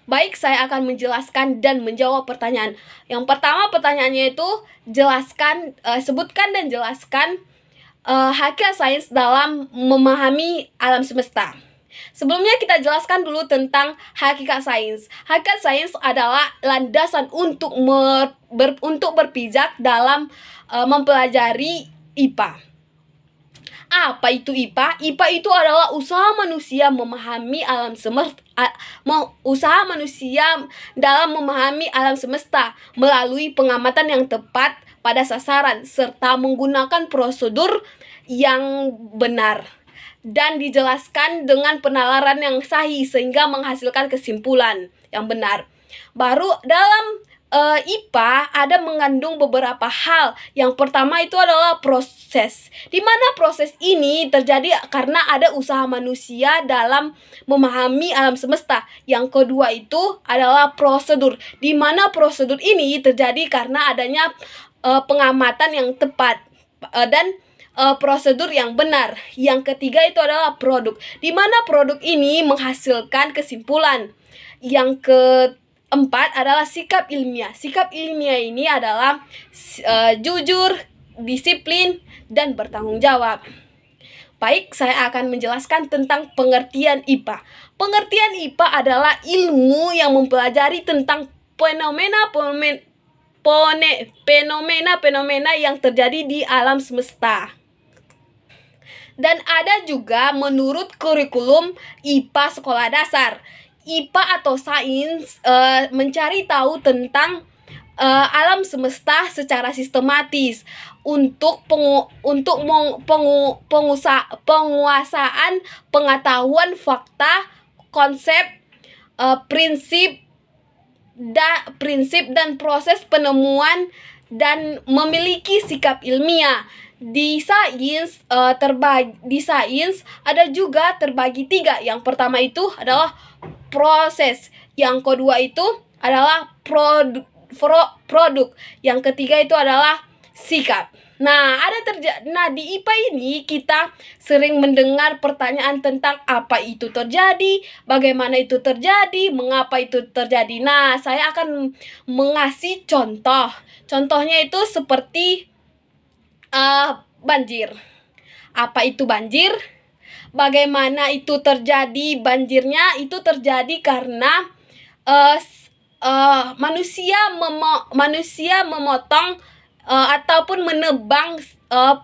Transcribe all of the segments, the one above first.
Baik, saya akan menjelaskan dan menjawab pertanyaan. Yang pertama, pertanyaannya itu sebutkan dan jelaskan hakikat sains dalam memahami alam semesta. Sebelumnya kita jelaskan dulu tentang hakikat sains. Hakikat sains adalah landasan untuk berpijak dalam mempelajari IPA. Apa itu IPA? IPA itu adalah usaha manusia memahami alam semesta, usaha manusia dalam memahami alam semesta melalui pengamatan yang tepat pada sasaran serta menggunakan prosedur yang benar dan dijelaskan dengan penalaran yang sahih sehingga menghasilkan kesimpulan yang benar. Baru dalam IPA ada mengandung beberapa hal. Yang pertama itu adalah proses. Di mana proses ini terjadi karena ada usaha manusia dalam memahami alam semesta. Yang kedua itu adalah prosedur. Di mana prosedur ini terjadi karena adanya pengamatan yang tepat dan prosedur yang benar. Yang ketiga itu adalah produk. Di mana produk ini menghasilkan kesimpulan. Yang keempat adalah sikap ilmiah. Sikap ilmiah ini adalah jujur, disiplin, dan bertanggung jawab. Baik, saya akan menjelaskan tentang pengertian IPA. Pengertian IPA adalah ilmu yang mempelajari tentang fenomena yang terjadi di alam semesta. Dan ada juga menurut kurikulum IPA sekolah dasar. IPA atau sains mencari tahu tentang alam semesta secara sistematis untuk penguasaan pengetahuan fakta, konsep, prinsip dan proses penemuan dan memiliki sikap ilmiah. Di sains ada juga terbagi 3. Yang pertama itu adalah proses, yang kedua itu adalah produk, yang ketiga itu adalah sikap. Nah, di IPA ini kita sering mendengar pertanyaan tentang apa itu terjadi, bagaimana itu terjadi, mengapa itu terjadi. Nah, saya akan mengasih contoh. Contohnya itu seperti banjir. Apa itu banjir? Bagaimana itu terjadi banjirnya? Itu terjadi karena manusia memotong ataupun menebang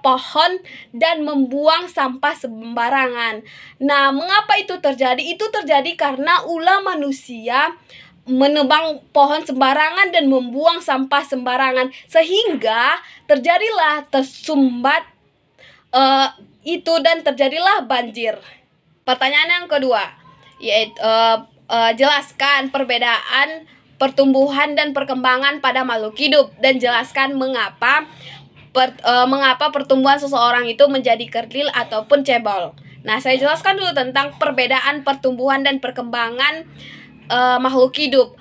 pohon dan membuang sampah sembarangan. Nah, mengapa itu terjadi? Itu terjadi karena ulah manusia menebang pohon sembarangan dan membuang sampah sembarangan, sehingga terjadilah tersumbat itu dan terjadilah banjir. Pertanyaan yang kedua, yaitu jelaskan perbedaan pertumbuhan dan perkembangan pada makhluk hidup dan jelaskan mengapa pertumbuhan seseorang itu menjadi kerdil ataupun cebol. Nah, saya jelaskan dulu tentang perbedaan pertumbuhan dan perkembangan makhluk hidup.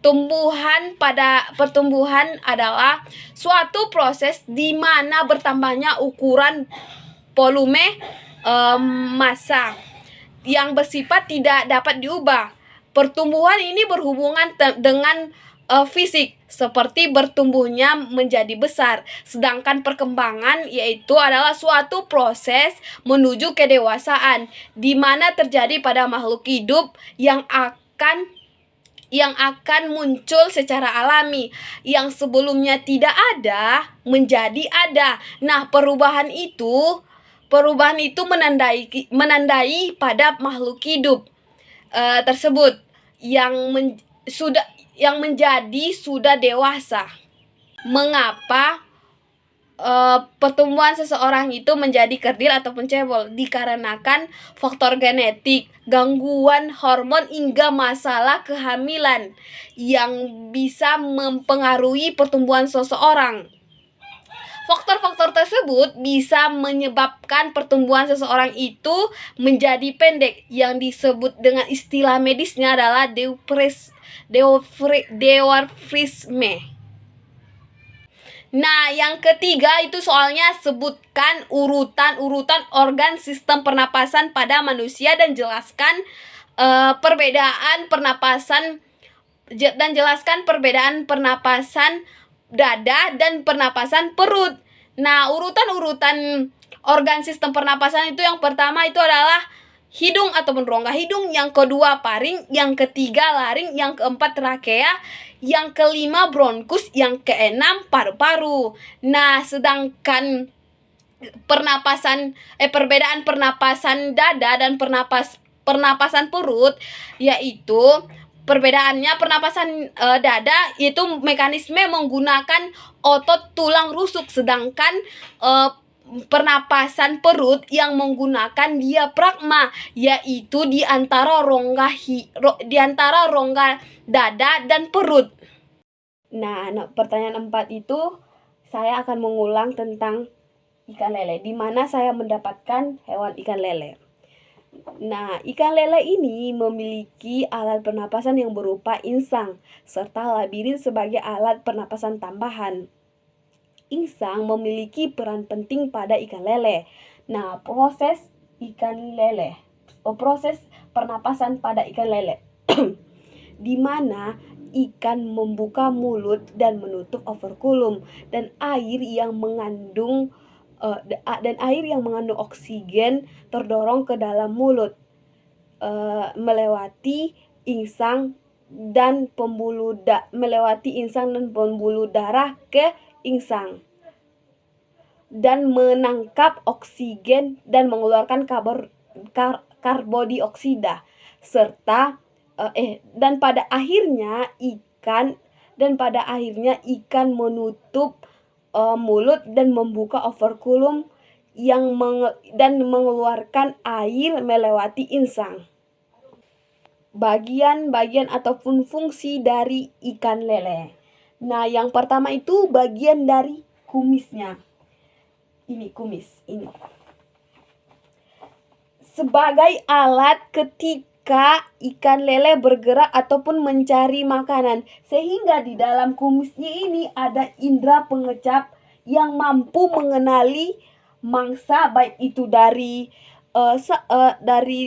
Pertumbuhan adalah suatu proses di mana bertambahnya ukuran volume massa yang bersifat tidak dapat diubah. Pertumbuhan ini berhubungan dengan fisik, seperti bertumbuhnya menjadi besar. Sedangkan perkembangan yaitu adalah suatu proses menuju kedewasaan, di mana terjadi pada makhluk hidup yang akan muncul secara alami, yang sebelumnya tidak ada menjadi ada. Nah, perubahan itu menandai pada makhluk hidup tersebut yang menjadi sudah dewasa. Mengapa pertumbuhan seseorang itu menjadi kerdil ataupun cebol? Dikarenakan faktor genetik, gangguan hormon, hingga masalah kehamilan yang bisa mempengaruhi pertumbuhan seseorang. Faktor-faktor tersebut bisa menyebabkan pertumbuhan seseorang itu menjadi pendek, yang disebut dengan istilah medisnya adalah dwarfisme. Nah, yang ketiga itu soalnya sebutkan urutan organ sistem pernapasan pada manusia dan jelaskan perbedaan pernapasan dan jelaskan perbedaan pernapasan dada dan pernapasan perut. Nah, urutan-urutan organ sistem pernapasan itu yang pertama itu adalah hidung ataupun rongga hidung, yang kedua paring, yang ketiga laring, yang keempat trakea, yang kelima bronkus, yang keenam paru-paru. Nah, sedangkan perbedaan pernapasan dada dan pernapasan perut yaitu perbedaannya pernapasan dada itu mekanisme menggunakan otot tulang rusuk, sedangkan pernapasan perut yang menggunakan diafragma, yaitu di antara rongga dada dan perut. Nah, pertanyaan 4 itu saya akan mengulang tentang ikan lele, di mana saya mendapatkan hewan ikan lele. Nah, ikan lele ini memiliki alat pernapasan yang berupa insang serta labirin sebagai alat pernapasan tambahan. Insang memiliki peran penting pada ikan lele. Nah, proses pernapasan pada ikan lele di mana ikan membuka mulut dan menutup operkulum, dan air yang mengandung oksigen terdorong ke dalam mulut melewati insang dan pembuluh darah ke insang dan menangkap oksigen dan mengeluarkan karbon dioksida dan pada akhirnya ikan menutup mulut dan membuka operkulum dan mengeluarkan air melewati insang. Bagian-bagian ataupun fungsi dari ikan lele. Nah, yang pertama itu bagian dari kumisnya. Ini kumis ini. Sebagai alat ketika ikan lele bergerak ataupun mencari makanan, sehingga di dalam kumisnya ini ada indera pengecap yang mampu mengenali mangsa, baik itu dari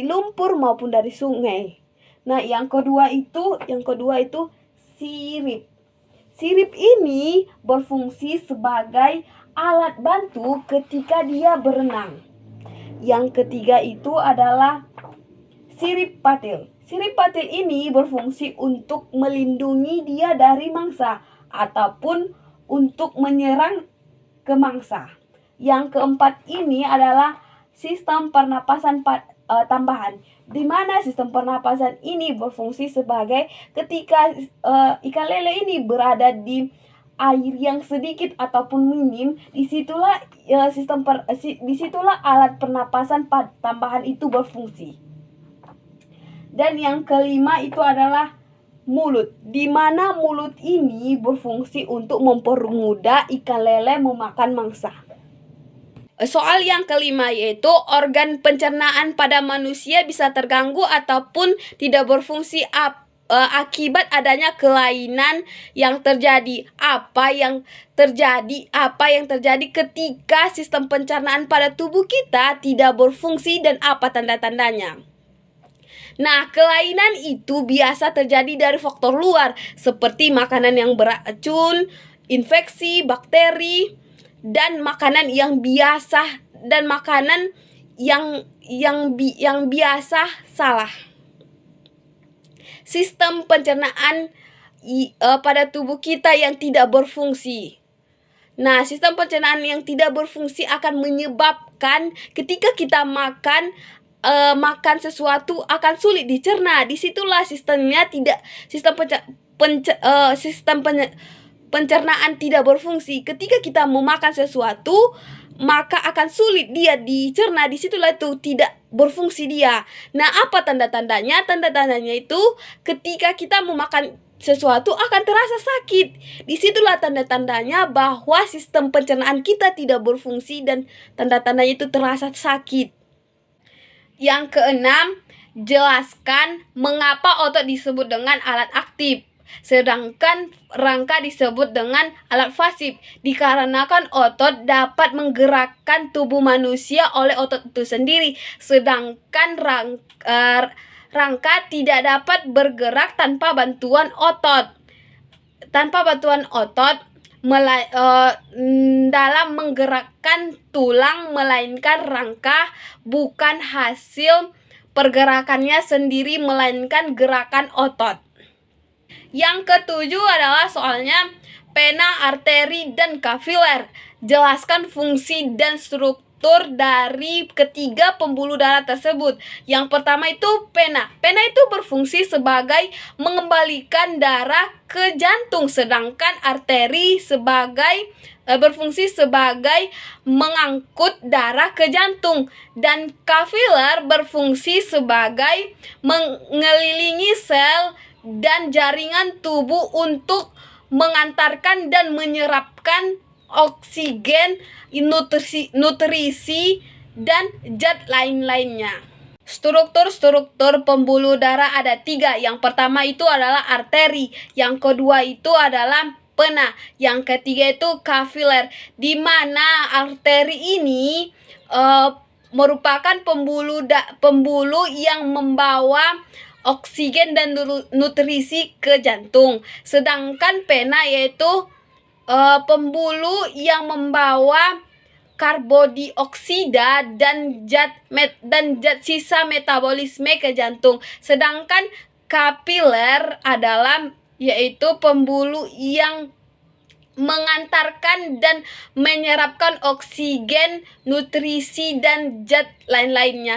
lumpur maupun dari sungai. Nah, yang kedua itu sirip. Sirip ini berfungsi sebagai alat bantu ketika dia berenang. Yang ketiga itu adalah sirip patil. Sirip patil ini berfungsi untuk melindungi dia dari mangsa ataupun untuk menyerang ke mangsa. Yang keempat ini adalah sistem pernapasan tambahan, di mana sistem pernapasan ini berfungsi sebagai ketika ikan lele ini berada di air yang sedikit ataupun minim, disitulah alat pernapasan tambahan itu berfungsi. Dan yang kelima itu adalah mulut, di mana mulut ini berfungsi untuk mempermudah ikan lele memakan mangsa. Soal yang kelima yaitu organ pencernaan pada manusia bisa terganggu ataupun tidak berfungsi akibat adanya kelainan yang terjadi. Apa yang terjadi ketika sistem pencernaan pada tubuh kita tidak berfungsi dan apa tanda-tandanya? Nah, kelainan itu biasa terjadi dari faktor luar seperti makanan yang beracun, infeksi, bakteri, dan makanan yang biasa biasa salah. Sistem pencernaan pada tubuh kita yang tidak berfungsi. Nah, sistem pencernaan yang tidak berfungsi akan menyebabkan ketika kita makan sesuatu akan sulit dicerna. Disitulah pencernaan tidak berfungsi. Ketika kita memakan sesuatu, maka akan sulit dia dicerna. Disitulah itu tidak berfungsi dia. Nah, apa tanda-tandanya? Tanda-tandanya itu ketika kita memakan sesuatu akan terasa sakit. Disitulah tanda-tandanya bahwa sistem pencernaan kita tidak berfungsi dan tanda-tandanya itu terasa sakit. Yang keenam, jelaskan mengapa otot disebut dengan alat aktif, sedangkan rangka disebut dengan alat pasif. Dikarenakan otot dapat menggerakkan tubuh manusia oleh otot itu sendiri, sedangkan rangka tidak dapat bergerak tanpa bantuan otot. Dalam menggerakkan tulang, melainkan rangka, bukan hasil pergerakannya sendiri, melainkan gerakan otot. Yang ketujuh adalah soalnya pena, arteri, dan kapiler. Jelaskan fungsi dan struktur dari ketiga pembuluh darah tersebut. Yang pertama itu pena. Pena itu berfungsi sebagai mengembalikan darah ke jantung, sedangkan arteri berfungsi sebagai mengangkut darah ke jantung, dan kapiler berfungsi sebagai mengelilingi sel dan jaringan tubuh untuk mengantarkan dan menyerapkan oksigen, nutrisi, dan zat lain-lainnya. Struktur pembuluh darah ada 3. Yang pertama itu adalah arteri, yang kedua itu adalah pena, yang ketiga itu kapiler, di mana arteri ini merupakan pembuluh yang membawa oksigen dan nutrisi ke jantung, sedangkan pena yaitu pembuluh yang membawa karbodioksida dan zat sisa metabolisme ke jantung, sedangkan kapiler adalah yaitu pembuluh yang mengantarkan dan menyerapkan oksigen, nutrisi, dan zat lain-lainnya.